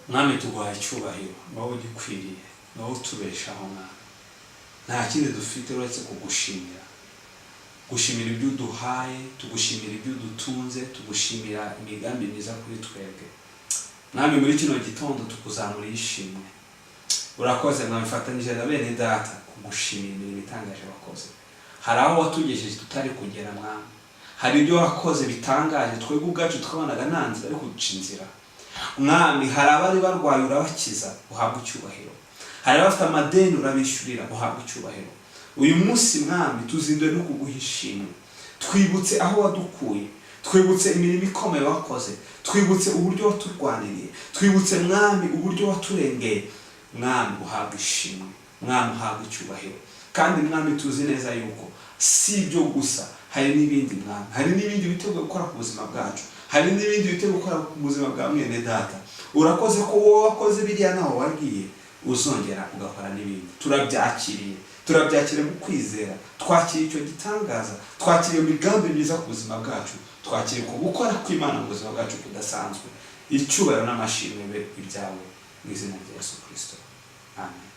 mwami tuguhaye icyubahiro wowe ugikwiriye wowe utubeshaho mwami nta kindi dufite uretse kugushimira gushimira ibyo uduhaye tugushimira ibyo udutunze tugushimira imigambi myiza kuri twebwe mwami muri kino gitondo tukuzamura ishimwe urakoze mwami fatanyije na bene data kugushimira imirimo itangaje wakoze hari aho watugejeje tutari kugera mwami hari ibyo wakoze bitangaje twebwe ubwacu twabanaga nta nzira ariko duca inzira mwami hari abari barwaye urabakiza uhabwa icyubahiro hari abafite amadeni urabishyurira uhabwa icyubahiro uyu munsi mwami tuzinduye no kuguha ishimwe twibutse aho wadukuye twibutse imirimo ikomeye wakoze twibutse uburyo waturwaniriye twibutse mwami uburyo waturengeye mwami uhabwa ishimwe mwami uhabwa icyubahiro kandi mwami tuzi neza yuko si ibyo gusa hari n'ibindi mwami hari n'ibindi biteguye gukora ku buzima bwacu hari n'ibindi biteguye gukora ku buzima bwa mwene data urakoze ko wowe wakoze biriya naho wagiye uzongera ugakora n'ibindi turabyakiriye mu kwizera twakiriye icyo gitangaza twakiriye imigambi myiza ku buzima bwacu twakiriye ko gukora kw'Imana mu buzima bwacu kudasanzwe icyubahiro n'amashimwe ibyawe mu izina rya Yesu Kristo amen.